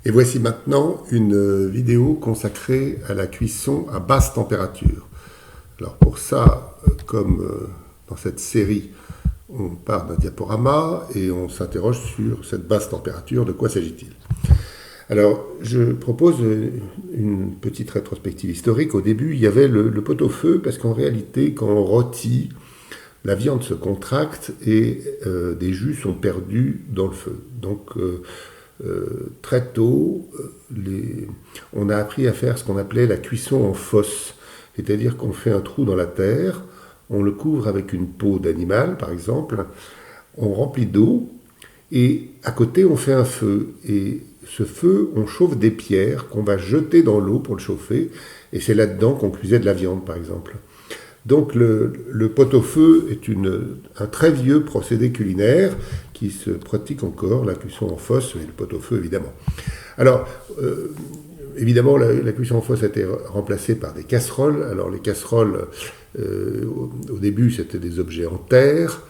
Et voici maintenant une vidéo consacrée à la cuisson à basse température. Alors pour ça, comme dans cette série, on part d'un diaporama et on s'interroge sur cette basse température, de quoi s'agit-il? Alors je propose une petite rétrospective historique. Au début, il y avait le pot-au-feu, parce qu'en réalité, quand on rôtit, la viande se contracte et des jus sont perdus dans le feu. Donc très tôt, on a appris à faire ce qu'on appelait la cuisson en fosse, c'est-à-dire qu'on fait un trou dans la terre, on le couvre avec une peau d'animal par exemple, on remplit d'eau et à côté on fait un feu, et ce feu on chauffe des pierres qu'on va jeter dans l'eau pour le chauffer, et c'est là-dedans qu'on cuisait de la viande par exemple. Donc le pot-au-feu est un très vieux procédé culinaire qui se pratique encore, la cuisson en fosse et le pot-au-feu évidemment. Alors évidemment la cuisson en fosse a été remplacée par des casseroles. Alors les casseroles au début c'était des objets en terre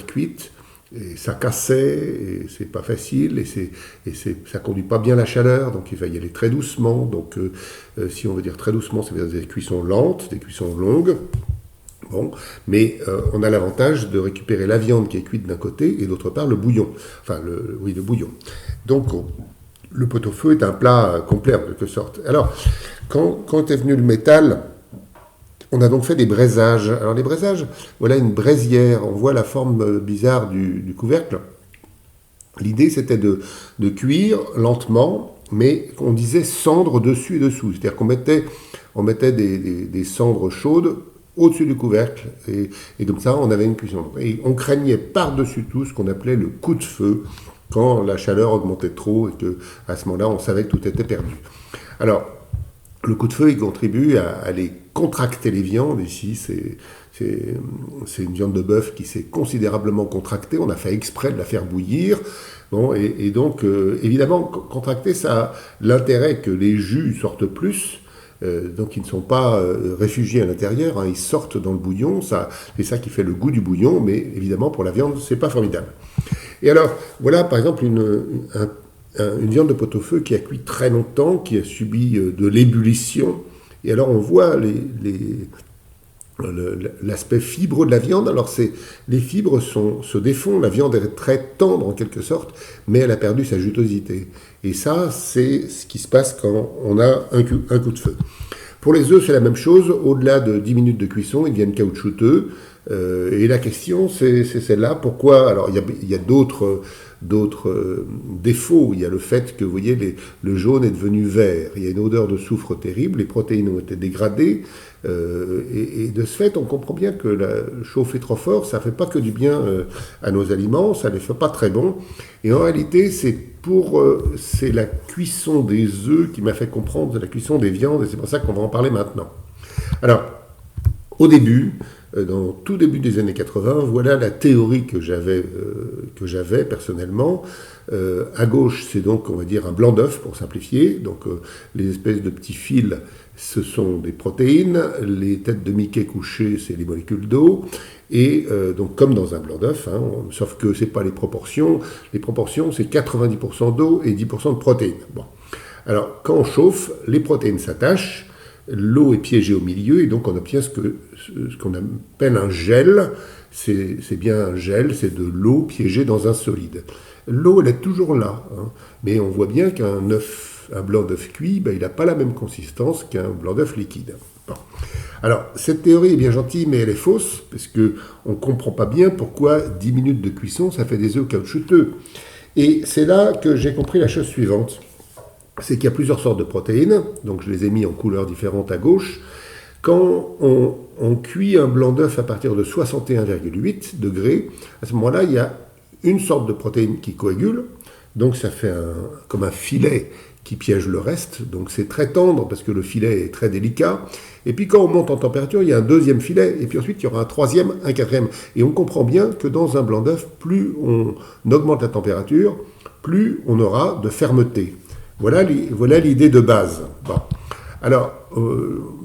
cuite, et ça cassait, et c'est pas facile, ça conduit pas bien la chaleur, donc il va y aller très doucement. Donc si on veut dire très doucement, c'est des cuissons lentes, des cuissons longues. Bon, mais on a l'avantage de récupérer la viande qui est cuite d'un côté et d'autre part le bouillon. Enfin, le bouillon. Donc le pot-au-feu est un plat complet en quelque sorte. Alors, quand est venu le métal, on a donc fait des braisages. Alors les braisages, voilà une braisière, on voit la forme bizarre du couvercle. L'idée c'était de cuire lentement, mais on disait cendre dessus et dessous. C'est-à-dire qu'on mettait des cendres chaudes au-dessus du couvercle, et comme ça on avait une cuisson. Et on craignait par-dessus tout ce qu'on appelait le coup de feu, quand la chaleur augmentait trop et qu'à ce moment-là on savait que tout était perdu. Alors, le coup de feu, il contribue à aller contracter les viandes. Ici, c'est une viande de bœuf qui s'est considérablement contractée. On a fait exprès de la faire bouillir. Bon, et donc, évidemment, contracter, ça a l'intérêt que les jus sortent plus. Donc, ils ne sont pas réfugiés à l'intérieur. Hein, ils sortent dans le bouillon. C'est ça qui fait le goût du bouillon. Mais évidemment, pour la viande, c'est pas formidable. Et alors, voilà, par exemple, une viande de pot-au-feu qui a cuit très longtemps, qui a subi de l'ébullition. Et alors on voit l'aspect fibreux de la viande. Alors les fibres se défont, la viande est très tendre en quelque sorte, mais elle a perdu sa jutosité. Et ça, c'est ce qui se passe quand on a un coup de feu. Pour les œufs, c'est la même chose. Au-delà de 10 minutes de cuisson, ils deviennent caoutchouteux. Et la question, c'est celle-là. Pourquoi? Alors, il y a d'autres défauts. Il y a le fait que, vous voyez, le jaune est devenu vert. Il y a une odeur de soufre terrible. Les protéines ont été dégradées. Et de ce fait, on comprend bien que chauffer trop fort, ça ne fait pas que du bien à nos aliments. Ça ne les fait pas très bons. Et en réalité, c'est la cuisson des œufs qui m'a fait comprendre la cuisson des viandes. Et c'est pour ça qu'on va en parler maintenant. Alors, au début, dans tout début des années 80, voilà la théorie que j'avais personnellement. À gauche, c'est donc, on va dire, un blanc d'œuf, pour simplifier. Donc, les espèces de petits fils, ce sont des protéines. Les têtes de Mickey couchées, c'est les molécules d'eau. Et donc, comme dans un blanc d'œuf, hein, sauf que ce n'est pas les proportions. Les proportions, c'est 90% d'eau et 10% de protéines. Bon. Alors, quand on chauffe, les protéines s'attachent. L'eau est piégée au milieu, et donc on obtient ce qu'on appelle un gel. C'est bien un gel, c'est de l'eau piégée dans un solide. L'eau, elle est toujours là, hein, mais on voit bien qu'un blanc d'œuf cuit, il n'a pas la même consistance qu'un blanc d'œuf liquide. Bon. Alors, cette théorie est bien gentille, mais elle est fausse, parce qu'on ne comprend pas bien pourquoi 10 minutes de cuisson, ça fait des œufs caoutchouteux. Et c'est là que j'ai compris la chose suivante. C'est qu'il y a plusieurs sortes de protéines, donc je les ai mis en couleurs différentes à gauche. Quand on cuit un blanc d'œuf à partir de 61,8 degrés, à ce moment-là, il y a une sorte de protéine qui coagule, donc ça fait comme un filet qui piège le reste, donc c'est très tendre parce que le filet est très délicat. Et puis quand on monte en température, il y a un deuxième filet, et puis ensuite il y aura un troisième, un quatrième. Et on comprend bien que dans un blanc d'œuf, plus on augmente la température, plus on aura de fermeté. Voilà l'idée de base. Bon. Alors,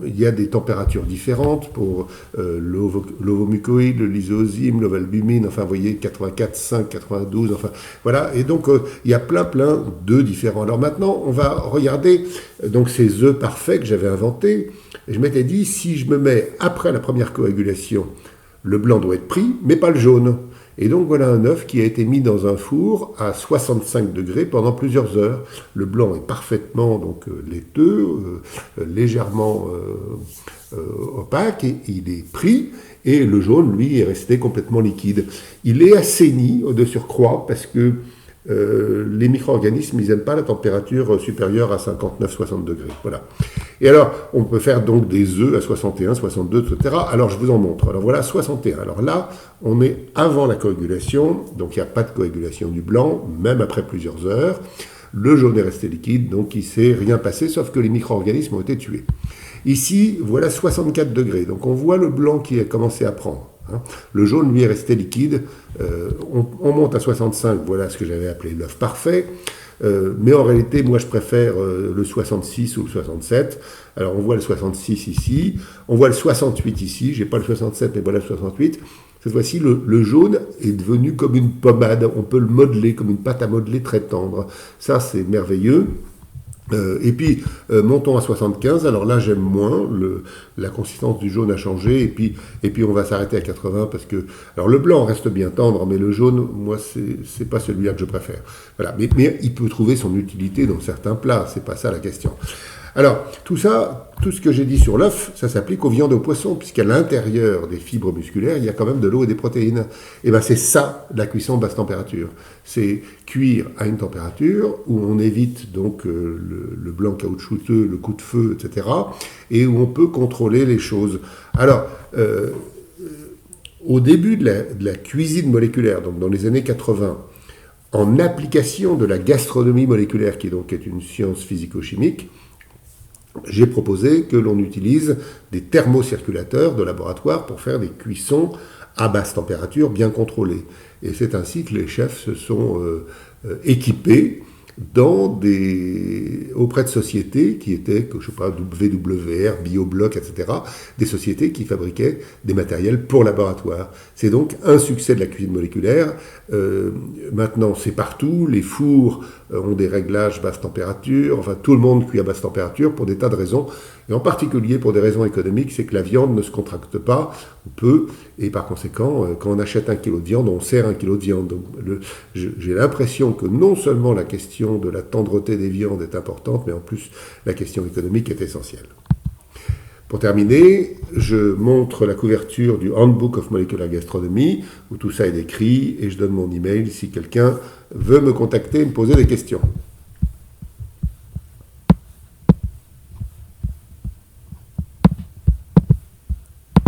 il y a des températures différentes pour l'ovomucoïde, le lysozyme, l'ovalbumine, enfin, vous voyez, 84, 5, 92, enfin, voilà. Et donc, il y a plein d'œufs différents. Alors maintenant, on va regarder donc ces œufs parfaits que j'avais inventés. Et je m'étais dit, si je me mets après la première coagulation, le blanc doit être pris, mais pas le jaune. Et donc voilà un œuf qui a été mis dans un four à 65 degrés pendant plusieurs heures. Le blanc est parfaitement donc laiteux, légèrement opaque, et il est pris, et le jaune, lui, est resté complètement liquide. Il est assaini de surcroît parce que les micro-organismes, ils n'aiment pas la température supérieure à 59-60 degrés. Voilà. Et alors, on peut faire donc des œufs à 61, 62, etc. Alors, je vous en montre. Alors, voilà, 61. Alors là, on est avant la coagulation, donc il n'y a pas de coagulation du blanc, même après plusieurs heures. Le jaune est resté liquide, donc il ne s'est rien passé, sauf que les micro-organismes ont été tués. Ici, voilà 64 degrés. Donc, on voit le blanc qui a commencé à prendre. Le jaune, lui, est resté liquide. On monte à 65, voilà ce que j'avais appelé l'œuf parfait. Mais en réalité, moi, je préfère le 66 ou le 67. Alors, on voit le 66 ici. On voit le 68 ici. J'ai pas le 67, mais voilà le 68. Cette fois-ci, le jaune est devenu comme une pommade. On peut le modeler comme une pâte à modeler très tendre. Ça, c'est merveilleux. Et puis, montons à 75. Alors là, j'aime moins. La consistance du jaune a changé. Et puis on va s'arrêter à 80 parce que... Alors, le blanc reste bien tendre, mais le jaune, moi, c'est pas celui-là que je préfère. Voilà. Mais il peut trouver son utilité dans certains plats. C'est pas ça la question. Alors, tout ça, tout ce que j'ai dit sur l'œuf, ça s'applique aux viandes et aux poissons, puisqu'à l'intérieur des fibres musculaires, il y a quand même de l'eau et des protéines. Et bien, c'est ça, la cuisson basse température. C'est cuire à une température où on évite donc le blanc caoutchouteux, le coup de feu, etc., et où on peut contrôler les choses. Alors, au début de la cuisine moléculaire, donc dans les années 80, en application de la gastronomie moléculaire, qui donc est une science physico-chimique, j'ai proposé que l'on utilise des thermocirculateurs de laboratoire pour faire des cuissons à basse température bien contrôlées. Et c'est ainsi que les chefs se sont équipés auprès de sociétés qui étaient, je sais pas, WWR, BioBlock, etc., des sociétés qui fabriquaient des matériels pour laboratoire. C'est donc un succès de la cuisine moléculaire. Maintenant, c'est partout. Les fours ont des réglages basse température. Enfin, tout le monde cuit à basse température pour des tas de raisons. Et en particulier pour des raisons économiques, c'est que la viande ne se contracte pas, ou peu, et par conséquent, quand on achète 1 kilo de viande, on sert 1 kilo de viande. Donc, j'ai l'impression que non seulement la question de la tendreté des viandes est importante, mais en plus, la question économique est essentielle. Pour terminer, je montre la couverture du Handbook of Molecular Gastronomy, où tout ça est décrit, et je donne mon email si quelqu'un veut me contacter et me poser des questions.